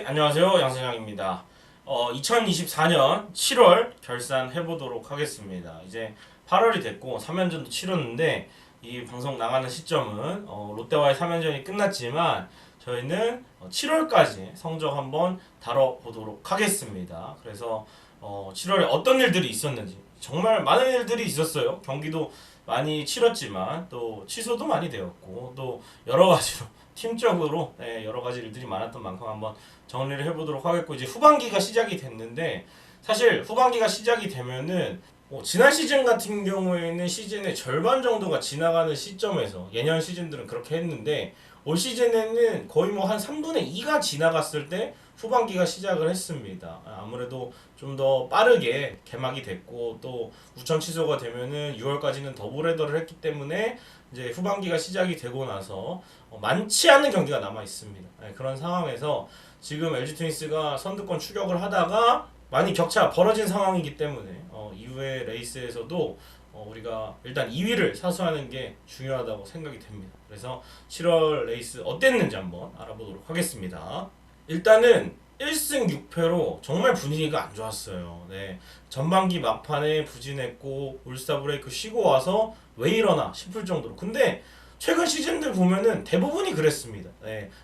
안녕하세요. 양승형입니다. 2024년 7월 결산해보도록 하겠습니다. 이제 8월이 됐고 3연전도 치렀는데 이 방송 나가는 시점은 롯데와의 3연전이 끝났지만 저희는 7월까지 성적 한번 다뤄보도록 하겠습니다. 그래서 7월에 어떤 일들이 있었는지 정말 많은 일들이 있었어요. 경기도 많이 치렀지만 또 취소도 많이 되었고 또 여러 가지로 팀적으로 여러 가지 일들이 많았던 만큼 한번 정리를 해보도록 하겠고, 이제 후반기가 시작이 됐는데 사실 후반기가 시작이 되면은 지난 시즌 같은 경우에는 시즌의 절반 정도가 지나가는 시점에서 예년 시즌들은 그렇게 했는데 올 시즌에는 거의 뭐 한 3분의 2가 지나갔을 때 후반기가 시작을 했습니다. 아무래도 좀 더 빠르게 개막이 됐고 또 우천 취소가 되면은 6월까지는 더블헤더를 했기 때문에 이제 후반기가 시작이 되고 나서 많지 않은 경기가 남아 있습니다. 그런 상황에서 지금 LG 트윈스가 선두권 추격을 하다가 많이 격차 벌어진 상황이기 때문에 이후의 레이스에서도 우리가 일단 2위를 사수하는 게 중요하다고 생각이 됩니다. 그래서 7월 레이스 어땠는지 한번 알아보도록 하겠습니다. 일단은 1승 6패로 정말 분위기가 안 좋았어요. 전반기 막판에 부진했고 올스타 브레이크 쉬고 와서 왜 이러나 싶을 정도로. 근데 최근 시즌들 보면은 대부분이 그랬습니다.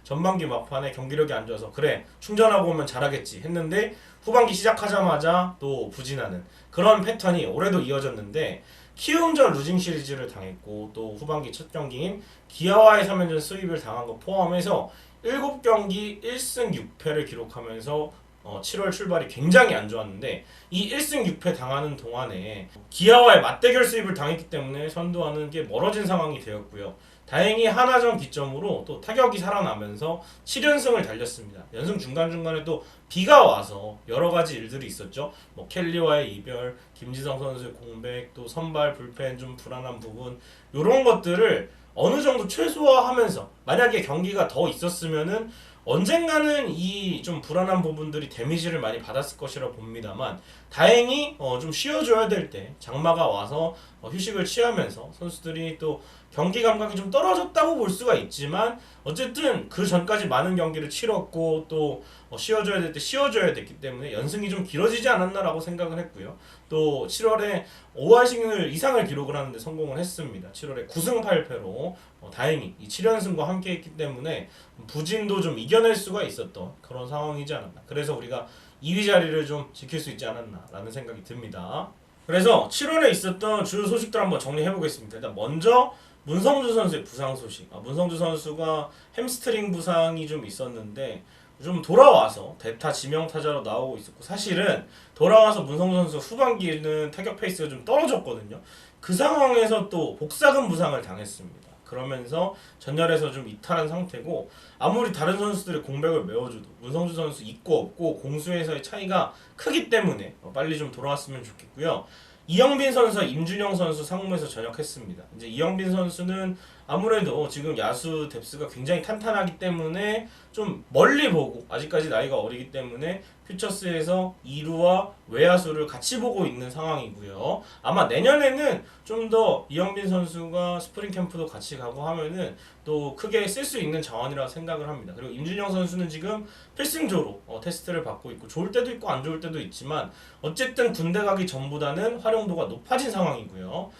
전반기 막판에 경기력이 안 좋아서 그래 충전하고 오면 잘하겠지 했는데 후반기 시작하자마자 또 부진하는 그런 패턴이 올해도 이어졌는데 키움전 루징 시리즈를 당했고 또 후반기 첫 경기인 기아와의 3연전 스윕을 당한 거 포함해서 7경기 1승 6패를 기록하면서 7월 출발이 굉장히 안 좋았는데 이 1승 6패 당하는 동안에 기아와의 맞대결 수입을 당했기 때문에 선두하는 게 멀어진 상황이 되었고요. 다행히 하나전 기점으로 또 타격이 살아나면서 7연승을 달렸습니다. 연승 중간중간에 또 비가 와서 여러 가지 일들이 있었죠. 뭐 켈리와의 이별, 김지성 선수의 공백, 또 선발 불펜 좀 불안한 부분, 이런 것들을 어느 정도 최소화하면서 만약에 경기가 더 있었으면은 언젠가는 이 좀 불안한 부분들이 데미지를 많이 받았을 것이라 봅니다만 다행히 좀 쉬어줘야 될 때 장마가 와서 휴식을 취하면서 선수들이 또 경기 감각이 좀 떨어졌다고 볼 수가 있지만 어쨌든 그 전까지 많은 경기를 치렀고 또 쉬어줘야 될 때 쉬어줘야 됐기 때문에 연승이 좀 길어지지 않았나라고 생각을 했고요. 또 7월에 5할승률 이상을 기록을 하는데 성공을 했습니다. 7월에 9승 8패로 다행히 이 7연승과 함께 했기 때문에 부진도 좀 이겨낼 수가 있었던 그런 상황이지 않았나. 그래서 우리가 2위 자리를 좀 지킬 수 있지 않았나라는 생각이 듭니다. 그래서 7월에 있었던 주요 소식들 한번 정리해 보겠습니다. 일단 먼저 문성주 선수의 부상 소식. 문성주 선수가 햄스트링 부상이 좀 있었는데 좀 돌아와서 대타 지명 타자로 나오고 있었고, 사실은 돌아와서 문성주 선수 후반기에는 타격 페이스가 좀 떨어졌거든요. 그 상황에서 또 복사근 부상을 당했습니다. 그러면서 전열에서 좀 이탈한 상태고, 아무리 다른 선수들의 공백을 메워줘도 문성주 선수 있고 없고 공수에서의 차이가 크기 때문에 빨리 좀 돌아왔으면 좋겠고요. 이영빈 선수와 임준영 선수 상무에서 전역했습니다. 이제 이영빈 선수는 아무래도 지금 야수 뎁스가 굉장히 탄탄하기 때문에 좀 멀리 보고, 아직까지 나이가 어리기 때문에 퓨처스에서 2루와 외야수를 같이 보고 있는 상황이고요. 아마 내년에는 좀 더 이영빈 선수가 스프링 캠프도 같이 가고 하면은 또 크게 쓸 수 있는 자원이라고 생각을 합니다. 그리고 임준영 선수는 지금 필승조로 테스트를 받고 있고, 좋을 때도 있고 안 좋을 때도 있지만 어쨌든 군대 가기 전보다는 활용도가 높아진 상황이고요.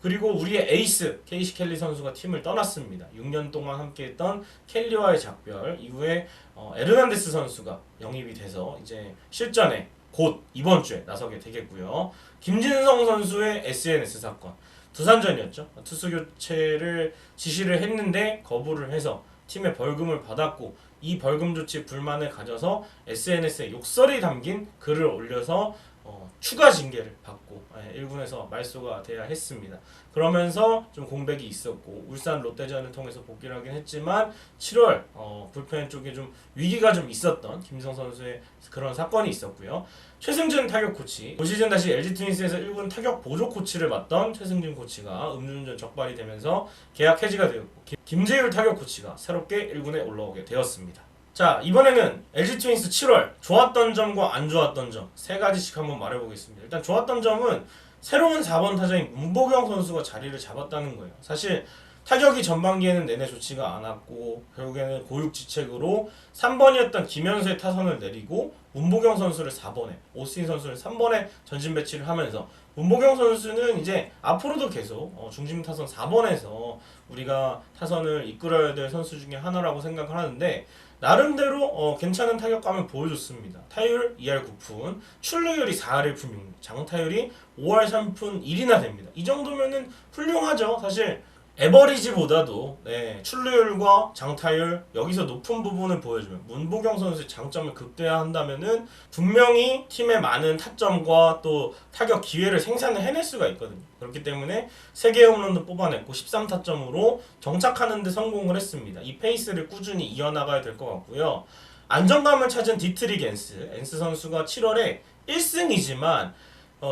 그리고 우리의 에이스 케이시 켈리 선수가 팀을 떠났습니다. 6년 동안 함께했던 켈리와의 작별 이후에 에르난데스 선수가 영입이 돼서 이제 실전에 곧 이번 주에 나서게 되겠고요. 김진성 선수의 SNS 사건, 두산전이었죠. 투수 교체를 지시를 했는데 거부를 해서 팀의 벌금을 받았고, 이 벌금 조치 불만을 가져서 SNS에 욕설이 담긴 글을 올려서 추가 징계를 받고 1군에서 말소가 돼야 했습니다. 그러면서 좀 공백이 있었고 울산 롯데전을 통해서 복귀를 하긴 했지만 7월 불펜 쪽에 좀 위기가 좀 있었던 김지성 선수의 그런 사건이 있었고요. 최승준 타격 코치, 올 시즌 다시 LG 트윈스에서 1군 타격 보조 코치를 맡던 최승준 코치가 음주운전 적발이 되면서 계약 해지가 되었고, 김재율 타격 코치가 새롭게 1군에 올라오게 되었습니다. 자, 이번에는 LG 트윈스 7월 좋았던 점과 안 좋았던 점 세 가지씩 한번 말해보겠습니다. 일단 좋았던 점은 새로운 4번 타자인 문보경 선수가 자리를 잡았다는 거예요. 사실 타격이 전반기에는 내내 좋지가 않았고 결국에는 고육지책으로 3번이었던 김현수의 타선을 내리고 문보경 선수를 4번에 오스틴 선수를 3번에 전진 배치를 하면서 문보경 선수는 이제 앞으로도 계속 중심 타선 4번에서 우리가 타선을 이끌어야 될 선수 중에 하나라고 생각을 하는데 나름대로 괜찮은 타격감을 보여줬습니다. 타율 2할 9푼, 출루율이 4할 1푼 6리, 장타율이 5할 3푼 1이나 됩니다. 이 정도면은 훌륭하죠. 사실 에버리지보다도 출루율과 장타율 여기서 높은 부분을 보여주면 문보경 선수의 장점을 극대화한다면은 분명히 팀의 많은 타점과 또 타격 기회를 생산을 해낼 수가 있거든요. 그렇기 때문에 3개의 홈런도 뽑아냈고 13타점으로 정착하는 데 성공을 했습니다. 이 페이스를 꾸준히 이어나가야 될 것 같고요. 안정감을 찾은 디트릭 엔스 선수가 7월에 1승이지만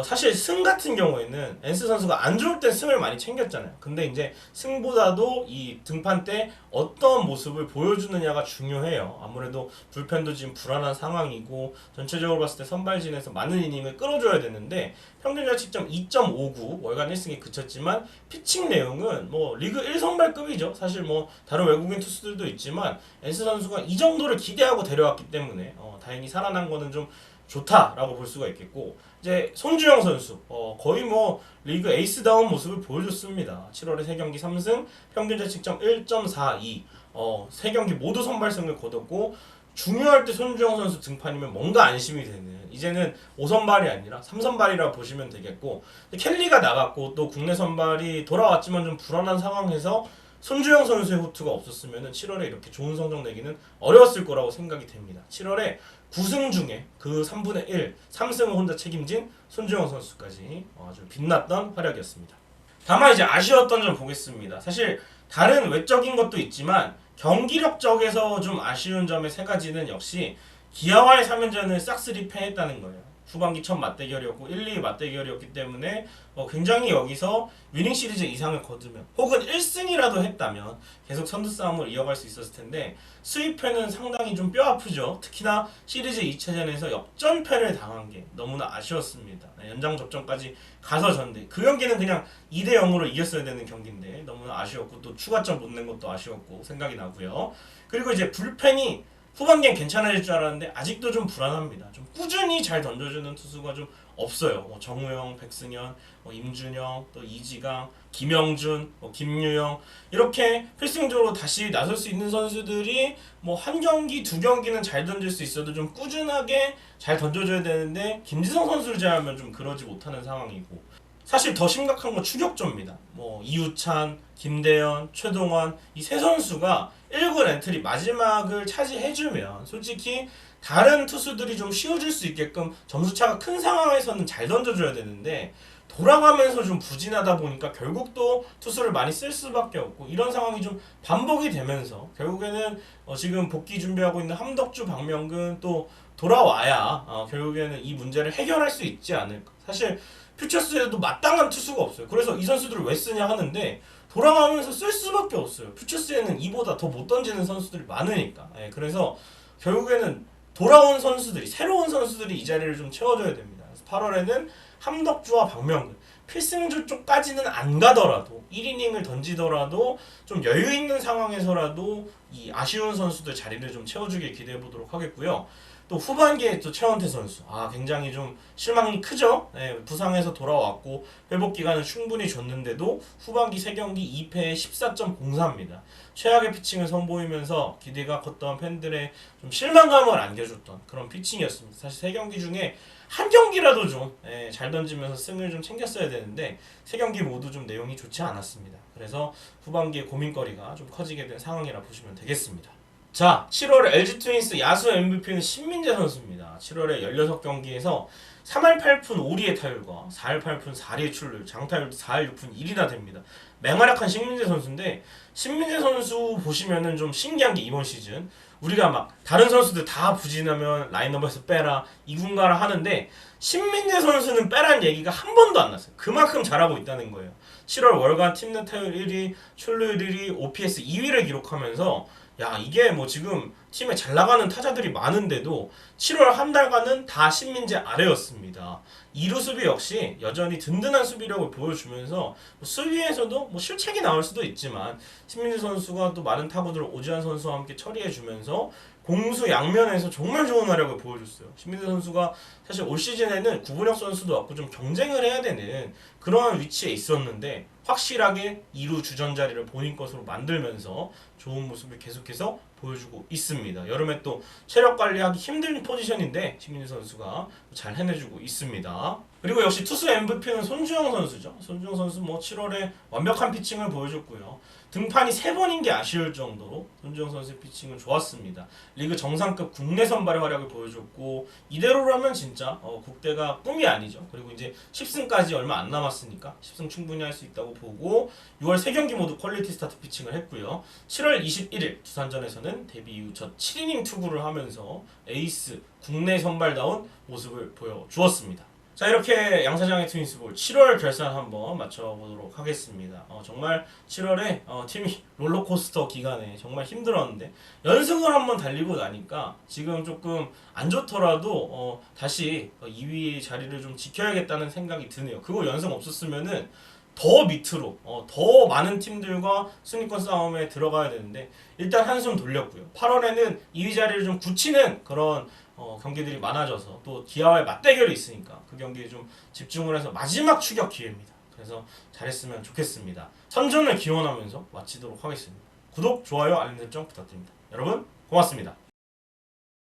사실 승 같은 경우에는 엔스 선수가 안 좋을 때 승을 많이 챙겼잖아요. 근데 이제 승보다도 이 등판 때 어떤 모습을 보여주느냐가 중요해요. 아무래도 불펜도 지금 불안한 상황이고 전체적으로 봤을 때 선발진에서 많은 이닝을 끌어줘야 되는데 평균 자책점 2.59 월간 1승에 그쳤지만 피칭 내용은 뭐 리그 1선발급이죠. 사실 뭐 다른 외국인 투수들도 있지만 엔스 선수가 이 정도를 기대하고 데려왔기 때문에 다행히 살아난 거는 좀 좋다라고 볼 수가 있겠고 이제 손주영 선수 거의 뭐 리그 에이스다운 모습을 보여줬습니다. 7월에 3경기 3승 평균 자책점 1.42 3경기 모두 선발승을 거뒀고 중요할 때 손주영 선수 등판이면 뭔가 안심이 되는 이제는 5선발이 아니라 3선발이라고 보시면 되겠고 켈리가 나갔고 또 국내 선발이 돌아왔지만 좀 불안한 상황에서 손주영 선수의 호투가 없었으면 7월에 이렇게 좋은 성적 내기는 어려웠을 거라고 생각이 됩니다. 7월에 9승 중에 그 3분의 1, 3승을 혼자 책임진 손주영 선수까지 아주 빛났던 활약이었습니다. 다만 이제 아쉬웠던 점 보겠습니다. 사실 다른 외적인 것도 있지만 경기력적에서 좀 아쉬운 점의 3가지는 역시 기아와의 3연전을 싹쓸이 패했다는 거예요. 후반기 첫 맞대결이었고 1, 2 맞대결이었기 때문에 굉장히 여기서 위닝 시리즈 이상을 거두면 혹은 1승이라도 했다면 계속 선두 싸움을 이어갈 수 있었을 텐데 수입패는 상당히 좀 뼈아프죠. 특히나 시리즈 2차전에서 역전패를 당한 게 너무나 아쉬웠습니다. 연장 접전까지 가서 졌는데 그 경기는 그냥 2대 0으로 이겼어야 되는 경기인데 너무나 아쉬웠고 또 추가점 못 낸 것도 아쉬웠고 생각이 나고요. 그리고 이제 불펜이 후반기엔 괜찮아질 줄 알았는데 아직도 좀 불안합니다. 좀 꾸준히 잘 던져주는 투수가 좀 없어요. 정우영, 백승현, 임준영, 또 이지강, 김영준, 김유영 이렇게 필승적으로 다시 나설 수 있는 선수들이 뭐 한 경기, 2경기는 잘 던질 수 있어도 좀 꾸준하게 잘 던져줘야 되는데 김지성 선수를 제외하면 좀 그러지 못하는 상황이고 사실 더 심각한 건 추격조입니다. 뭐 이우찬, 김대현, 최동원 이 세 선수가 1군 엔트리 마지막을 차지해주면 솔직히 다른 투수들이 좀 쉬워질 수 있게끔 점수차가 큰 상황에서는 잘 던져줘야 되는데 돌아가면서 좀 부진하다 보니까 결국 또 투수를 많이 쓸 수밖에 없고 이런 상황이 좀 반복이 되면서 결국에는 지금 복귀 준비하고 있는 함덕주, 박명근 또 돌아와야 결국에는 이 문제를 해결할 수 있지 않을까. 사실 퓨처스에도 마땅한 투수가 없어요. 그래서 이 선수들을 왜 쓰냐 하는데 돌아가면서 쓸 수밖에 없어요. 퓨처스에는 이보다 더 못 던지는 선수들이 많으니까. 그래서 결국에는 돌아온 선수들이 새로운 선수들이 이 자리를 좀 채워줘야 됩니다. 그래서 8월에는 함덕주와 박명근 필승조 쪽까지는 안 가더라도 1이닝을 던지더라도 좀 여유 있는 상황에서라도 이 아쉬운 선수들 자리를 좀 채워주길 기대해 보도록 하겠고요. 또 후반기에 또 최원태 선수 굉장히 좀 실망이 크죠. 부상에서 돌아왔고 회복 기간을 충분히 줬는데도 후반기 3경기 2패에 14.04입니다. 최악의 피칭을 선보이면서 기대가 컸던 팬들의 좀 실망감을 안겨줬던 그런 피칭이었습니다. 사실 3경기 중에 한 경기라도 좀 잘 던지면서 승을 좀 챙겼어야 되는데 3경기 모두 좀 내용이 좋지 않았습니다. 그래서 후반기에 고민거리가 좀 커지게 된 상황이라 보시면 되겠습니다. 자, 7월에 LG 트윈스 야수 MVP는 신민재 선수입니다. 7월에 16경기에서 3할 8푼 5리의 타율과 4할 8푼 4리의 출루율, 장타율도 4할 6푼 1이나 됩니다. 맹활약한 신민재 선수인데 신민재 선수 보시면은 좀 신기한 게 이번 시즌 우리가 막 다른 선수들 다 부진하면 라인업에서 빼라, 2군 가라 하는데 신민재 선수는 빼라는 얘기가 한 번도 안 났어요. 그만큼 잘하고 있다는 거예요. 7월 월간 팀내 타율 1위, 출루율 1위, OPS 2위를 기록하면서 야, 이게 뭐 지금 팀에 잘 나가는 타자들이 많은데도 7월 한 달간은 다 신민재 아래였습니다. 2루 수비 역시 여전히 든든한 수비력을 보여주면서 뭐 수비에서도 뭐 실책이 나올 수도 있지만 신민재 선수가 또 많은 타구들을 오지환 선수와 함께 처리해주면서 공수 양면에서 정말 좋은 활약을 보여줬어요. 신민재 선수가 사실 올 시즌에는 구본혁 선수도 왔고 좀 경쟁을 해야 되는 그러한 위치에 있었는데 확실하게 2루 주전 자리를 본인 것으로 만들면서 좋은 모습을 계속해서 보여주고 있습니다. 여름에 또 체력 관리하기 힘든 포지션인데 신민재 선수가 잘 해내주고 있습니다. 그리고 역시 투수 MVP는 손주영 선수죠. 손주영 선수 뭐 7월에 완벽한 피칭을 보여줬고요. 등판이 3번인 게 아쉬울 정도로 손주영 선수의 피칭은 좋았습니다. 리그 정상급 국내 선발의 활약을 보여줬고 이대로라면 진짜 국대가 꿈이 아니죠. 그리고 이제 10승까지 얼마 안 남았으니까 10승 충분히 할 수 있다고 보고 6월 3경기 모두 퀄리티 스타트 피칭을 했고요. 7월 21일 두산전에서는 데뷔 이후 첫 7이닝 투구를 하면서 에이스 국내 선발다운 모습을 보여주었습니다. 자, 이렇게 양사장의 트윈스볼 7월 결산 한번 맞춰보도록 하겠습니다. 정말 7월에 팀이 롤러코스터 기간에 정말 힘들었는데 연승을 한번 달리고 나니까 지금 조금 안 좋더라도 다시 2위 자리를 좀 지켜야겠다는 생각이 드네요. 그거 연승 없었으면은 더 밑으로 더 많은 팀들과 순위권 싸움에 들어가야 되는데 일단 한숨 돌렸고요. 8월에는 2위 자리를 좀 굳히는 그런 경기들이 많아져서 또 기아와의 맞대결이 있으니까 그 경기에 좀 집중을 해서 마지막 추격 기회입니다. 그래서 잘했으면 좋겠습니다. 선전을 기원하면서 마치도록 하겠습니다. 구독, 좋아요, 알림 설정 부탁드립니다. 여러분 고맙습니다.